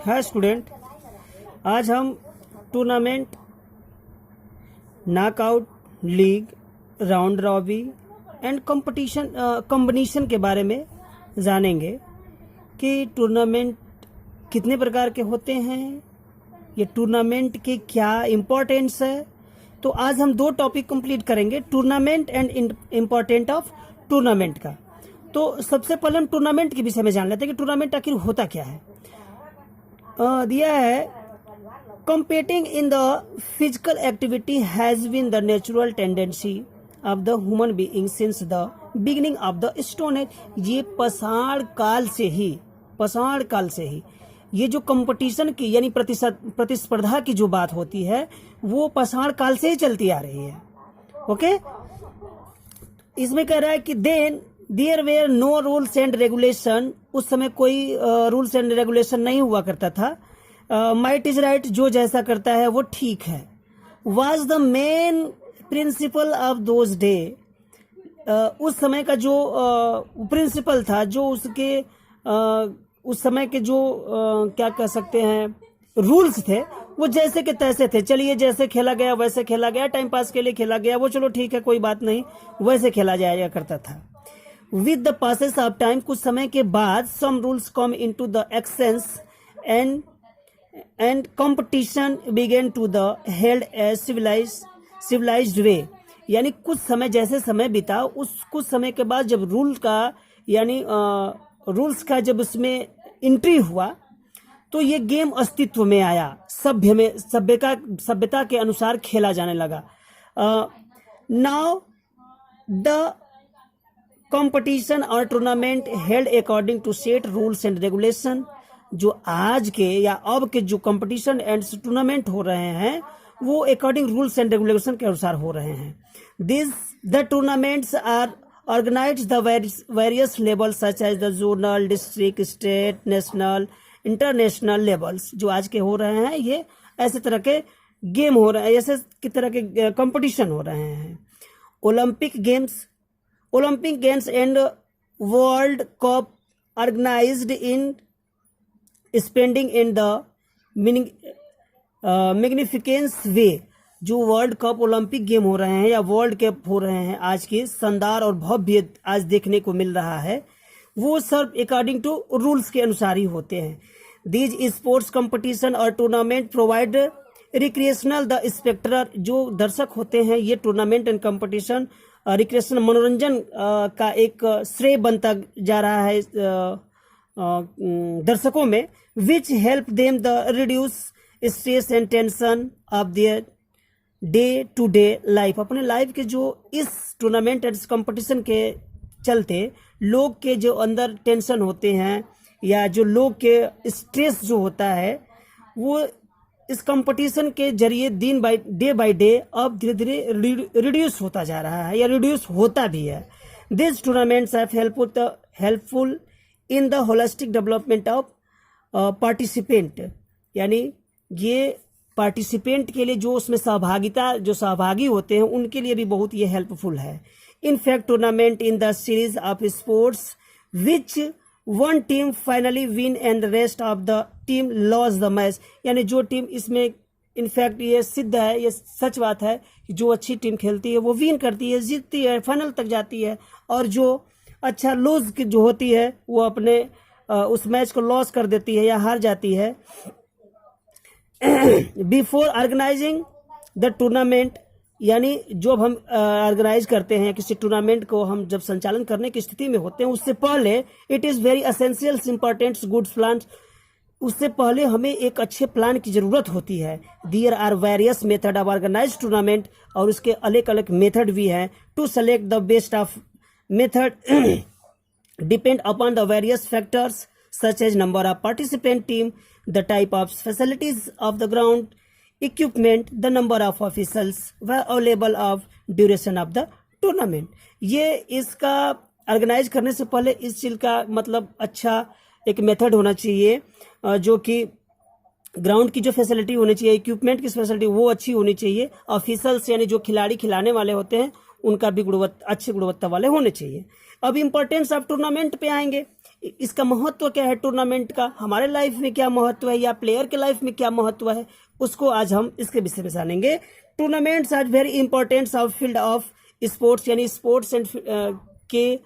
Hi student, आज हम tournament, knockout, league, round Robbie and combination के बारे में जानेंगे कि टूर्नामेंट कितने प्रकार के होते हैं, ये टूर्नामेंट के क्या इम्पोर्टेंस है। तो आज हम दो टॉपिक कंप्लीट करेंगे, tournament and important of tournament का। तो सबसे पहले हम टूर्नामेंट के विषय में जान लेते हैं कि टूर्नामेंट आखिर होता क्या है। दिया है, competing in the physical activity has been the natural tendency of the human being since the beginning of the stone age। ये पाषाण काल से ही ये जो कंपटीशन की यानी प्रतिस्पर्धा की जो बात होती है वो पाषाण काल से ही चलती आ रही है। ओके, इसमें कह रहा है कि then there were no rules and regulation, उस समय कोई रूल्स एंड रेगुलेशन नहीं हुआ करता था। माइट इज राइट, जो जैसा करता है वो ठीक है। Was the main principle of those day, उस समय का जो प्रिंसिपल था, जो उसके उस समय के जो क्या कह सकते हैं रूल्स थे, वो जैसे के तैसे थे। चलिए, जैसे खेला गया वैसे खेला गया, टाइम पास के लिए खेला गया, वो चलो ठीक है, कोई बात नहीं, वैसे खेला जाया करता था। With the passes of time, कुछ समय के बाद some rules come into the existence and competition began to the held as civilised way. यानी कुछ समय, जैसे समय बीता, उस कुछ समय के बाद जब रूल्स का जब उसमें एंट्री हुआ तो ये गेम अस्तित्व में आया, सभ्यता के अनुसार खेला जाने लगा। नाउ द कंपटीशन और tournament held according to set rules and regulation. जो आज के या अब के जो कंपटीशन एंड टूर्नामेंट हो रहे हैं वो अकॉर्डिंग रूल्स एंड रेगुलेशन के अनुसार हो रहे हैं। The tournaments are organized the various levels such as the zonal, district, state, national, international levels. जो आज के हो रहे हैं ये ऐसे तरह के गेम हो रहे हैं, ऐसे की तरह के कंपटीशन हो रहे हैं। Olympic games and world cup organised in spending in the magnificence way. जो वर्ल्ड कप, ओलंपिक गेम हो रहे हैं या वर्ल्ड कप हो रहे हैं आज के, शानदार और भव्य आज देखने को मिल रहा है, वो सब अकॉर्डिंग टू रूल्स के अनुसार ही होते हैं। दीज स्पोर्ट्स कंपटीशन और tournament provide recreational the spectator. जो दर्शक होते हैं, ये टूर्नामेंट एंड कंपटीशन रिक्रिएशनल, मनोरंजन का एक श्रेय बनता जा रहा है दर्शकों में। Which help them the reduce stress and tension of their day to day life. अपने लाइफ के जो इस टूर्नामेंट एंड कंपटीशन के चलते लोग के जो अंदर टेंशन होते हैं या जो लोग के स्ट्रेस जो होता है वो इस कंपटीशन के जरिए डे बाय डे अब धीरे धीरे रिड्यूस होता जा रहा है या रिड्यूस होता भी है। This tournaments are helpful in the holistic development of participant. यानी ये पार्टिसिपेंट के लिए, जो उसमें सहभागी होते हैं, उनके लिए भी बहुत ये हेल्पफुल है। In fact tournament in the series of sports which one team finally win and rest of the team loss the match. यानी जो टीम इसमें, इनफैक्ट ये सिद्ध है, ये सच बात है कि जो अच्छी टीम खेलती है वो विन करती है, जीतती है, फाइनल तक जाती है, और जो अच्छा लूज जो होती है वो अपने उस मैच को लॉस कर देती है या हार जाती है। बिफोर ऑर्गेनाइजिंग द टूर्नामेंट, यानी जो हम ऑर्गेनाइज करते हैं किसी टूर्नामेंट को, हम जब संचालन करने की स्थिति में होते हैं उससे पहले it is very essential important good plan. उससे पहले हमें एक अच्छे प्लान की जरूरत होती है। There are various method of organize tournament, और उसके अलग अलग मेथड भी हैं। To select the best of method depend upon the various factors such as number of participant team, the type of facilities of the ground, equipment, the number of officials available of duration of the tournament। ये इसका organise करने से पहले इस चीज का मतलब अच्छा एक मेथड होना चाहिए, जो कि ग्राउंड की जो फैसिलिटी होनी चाहिए, इक्विपमेंट की फैसिलिटी वो अच्छी होनी चाहिए। ऑफिसर्स यानी जो खिलाड़ी खिलाने वाले होते हैं उनका भी अच्छी गुणवत्ता वाले होने चाहिए। अब इम्पोर्टेंस ऑफ टूर्नामेंट पे आएंगे। इसका महत्व क्या है टूर्नामेंट का, हमारे लाइफ में क्या महत्व है या प्लेयर के लाइफ में क्या महत्व है, उसको आज हम इसके विषय में जानेंगे। Tournaments are very important of field of sports, यानी स्पोर्ट्स एंड के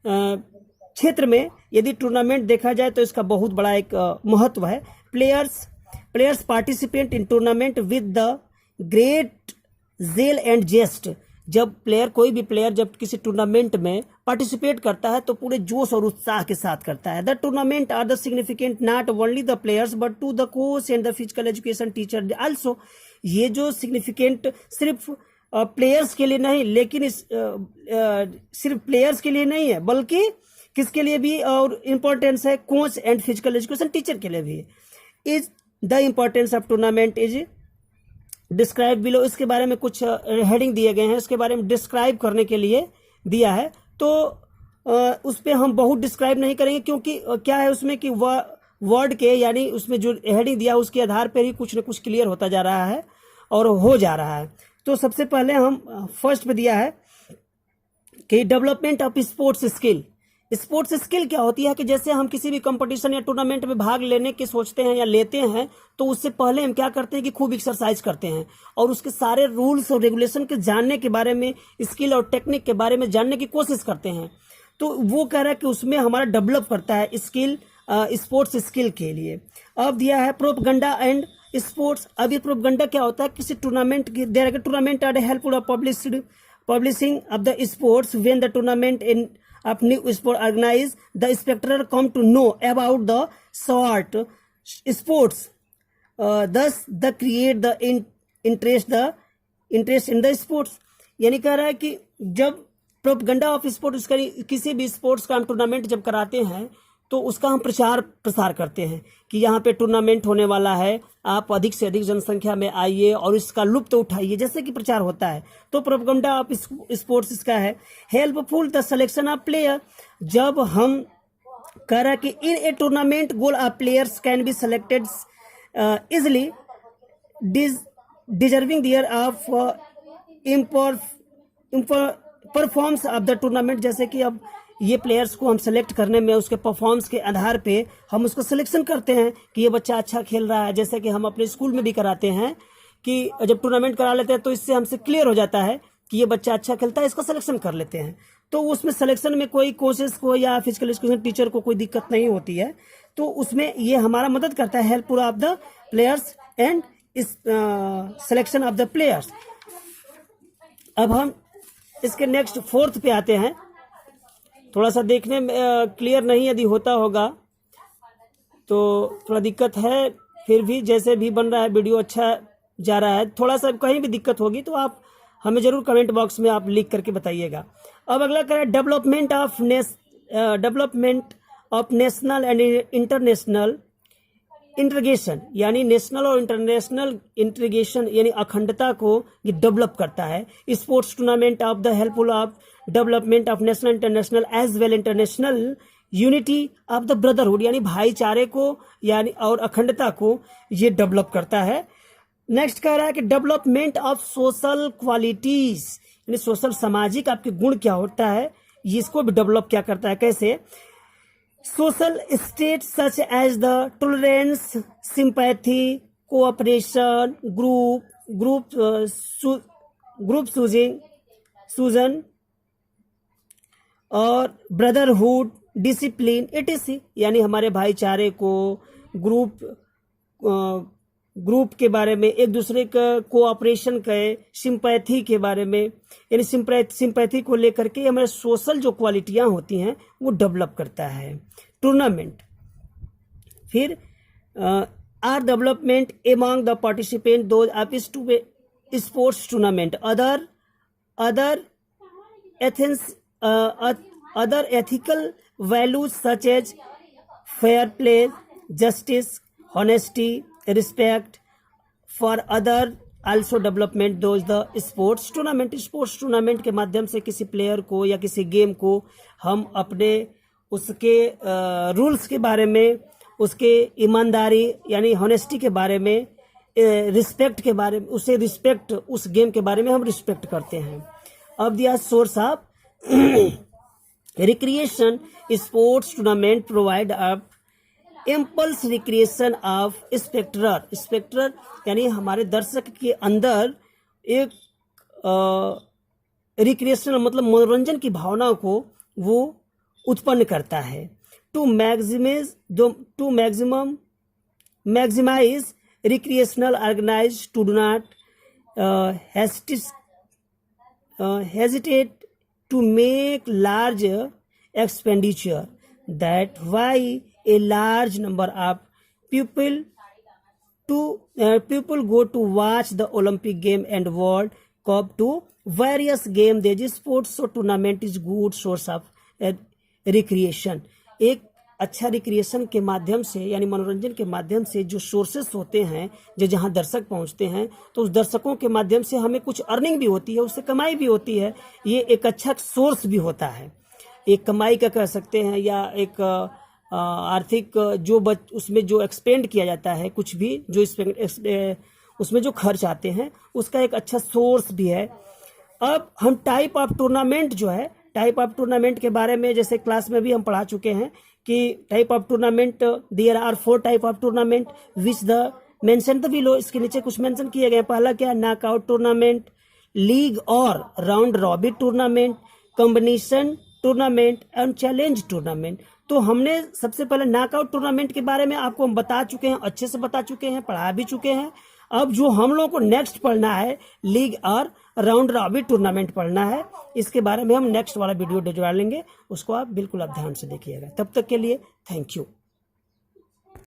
क्षेत्र में यदि टूर्नामेंट देखा जाए तो इसका बहुत बड़ा एक महत्व है। Players participate in tournament with the great zeal and zest. जब कोई भी प्लेयर जब किसी टूर्नामेंट में पार्टिसिपेट करता है तो पूरे जोश और उत्साह के साथ करता है। The tournament are the significant not only the players but to the coach and the physical education teacher also. ये जो सिग्निफिकेंट सिर्फ प्लेयर्स के लिए नहीं, लेकिन सिर्फ प्लेयर्स के लिए नहीं है बल्कि किसके लिए भी और इम्पोर्टेंस है, coach and physical education teacher के लिए भी। Is the importance of tournament is describe below. इसके बारे में कुछ हेडिंग दिए गए हैं, इसके बारे में डिस्क्राइब करने के लिए दिया है, तो उस पर हम बहुत डिस्क्राइब नहीं करेंगे क्योंकि क्या है उसमें कि वर्ड के यानी उसमें जो हेडिंग दिया उसके आधार पर ही कुछ न कुछ क्लियर होता जा रहा है और हो जा रहा है। तो सबसे पहले हम फर्स्ट पे दिया है कि development of sports skill. Sports skill क्या होती है कि जैसे हम किसी भी कंपटीशन या टूर्नामेंट में भाग लेने की सोचते हैं या लेते हैं तो उससे पहले हम क्या करते हैं कि खूब एक्सरसाइज करते हैं और उसके सारे रूल्स और रेगुलेशन के जानने के बारे में, स्किल और टेक्निक के बारे में जानने की कोशिश करते हैं। तो वो कह रहा है कि उसमें हमारा डेवलप करता है स्किल, स्पोर्ट्स स्किल के लिए। अब दिया है प्रोपगंडा एंड स्पोर्ट्स। अब ये प्रोपगंडा क्या होता है, किसी टूर्नामेंट की tournament are helpful of publishing of the sports when the tournament in of new sport organized, the spectator come to know about the short sports, thus the create the interest in the sports। यानी कह रहा है कि जब propaganda of sport, उसका किसी भी sports का हम टूर्नामेंट जब कराते हैं तो उसका हम प्रचार प्रसार करते हैं कि यहाँ पे टूर्नामेंट होने वाला है, आप अधिक से अधिक जनसंख्या में आइए और इसका लुत्फ उठाइए, जैसे कि प्रचार होता है। तो प्रोपगंडा ऑफ स्पोर्ट्स इसका है। Helpful the selection of player. जब हम कह रहा है कि in a tournament goal of players can be selected easily deserving there of performance of the tournament. जैसे कि अब ये प्लेयर्स को हम सेलेक्ट करने में उसके परफॉर्मेंस के आधार पे हम उसको सिलेक्शन करते हैं कि ये बच्चा अच्छा खेल रहा है। जैसे कि हम अपने स्कूल में भी कराते हैं कि जब टूर्नामेंट करा लेते हैं तो इससे हमसे क्लियर हो जाता है कि ये बच्चा अच्छा खेलता है, इसका सिलेक्शन कर लेते हैं। तो उसमें सिलेक्शन में कोई कोचेस को या फिजिकल एजुकेशन टीचर को कोई दिक्कत नहीं होती है, तो उसमें ये हमारा मदद करता है, help of the players and selection of the players. अब हम इसके नेक्स्ट फोर्थ पे आते हैं। थोड़ा सा देखने में क्लियर नहीं यदि होता होगा तो थोड़ा दिक्कत है, फिर भी जैसे भी बन रहा है वीडियो अच्छा जा रहा है। थोड़ा सा कहीं भी दिक्कत होगी तो आप हमें जरूर कमेंट बॉक्स में आप लिख करके बताइएगा। अब अगला क्या है, development of national and international integration. यानी नेशनल और इंटरनेशनल इंटीग्रेशन यानी अखंडता को ये डेवलप करता है। Sports tournament of the helpful of development of national international as well international unity of the brotherhood, यानी भाईचारे को यानी और अखंडता को ये डेवलप करता है। नेक्स्ट कह रहा है कि डेवलपमेंट ऑफ सोशल क्वालिटीज, यानी सोशल सामाजिक आपके गुण क्या होता है, इसको भी डेवलप क्या करता है, कैसे। Social state such as the tolerance, sympathy, cooperation, group cohesion और ब्रदरहुड, डिसिप्लिन etc, यानी हमारे भाईचारे को, ग्रुप के बारे में, एक दूसरे का कोऑपरेशन के, सिंपैथी के बारे में, यानी सिंपैथी को लेकर के हमारे सोशल जो क्वालिटियां होती हैं वो डेवलप करता है टूर्नामेंट। फिर are development among the participant those of sports tournament, other ethical values such as fair play, justice, honesty, respect for other also development those the sports tournament के माध्यम से किसी प्लेयर को या किसी गेम को हम अपने उसके रूल्स के बारे में, उसके ईमानदारी यानी होनेस्टी के बारे में, रिस्पेक्ट के बारे में, उसे रिस्पेक्ट, उस गेम के बारे में हम रिस्पेक्ट करते हैं। अब दिया source of recreation sports tournament provide up impulse recreation of spectator यानी हमारे दर्शक के अंदर एक रिक्रिएशन मतलब मनोरंजन की भावना को वो उत्पन्न करता है। To maximize recreational organize to do not hesitate to make large expenditure. That why a large number of people go to watch the Olympic game and World Cup to various game. There is sports so tournament is good source of recreation. एक अच्छा recreation के माध्यम से यानी मनोरंजन के माध्यम से जो सोर्सेस होते हैं जो जहां दर्शक पहुंचते हैं तो उस दर्शकों के माध्यम से हमें कुछ अर्निंग भी होती है, उससे कमाई भी होती है। ये एक अच्छा सोर्स भी होता है, एक कमाई का कह सकते हैं या एक आर्थिक जो उसमें जो एक्सपेंड किया जाता है कुछ भी जो उसमें जो खर्च आते हैं उसका एक अच्छा सोर्स भी है। अब हम टाइप ऑफ टूर्नामेंट जो है टाइप ऑफ टूर्नामेंट के बारे में जैसे क्लास में भी हम पढ़ा चुके हैं कि type of tournament there are 4 type of tournament which the mention the below. इसके नीचे कुछ मेंशन किए गए। पहला क्या, नॉकआउट टूर्नामेंट, लीग और round robin tournament, combination tournament and challenge tournament. तो हमने सबसे पहले नॉकआउट टूर्नामेंट के बारे में आपको हम बता चुके हैं, अच्छे से बता चुके हैं, पढ़ा भी चुके हैं। अब जो हम लोगों को नेक्स्ट पढ़ना है लीग और राउंड रॉबिन टूर्नामेंट पढ़ना है। इसके बारे में हम नेक्स्ट वाला वीडियो डालेंगे, उसको आप बिल्कुल आप ध्यान से देखिएगा। तब तक के लिए थैंक यू।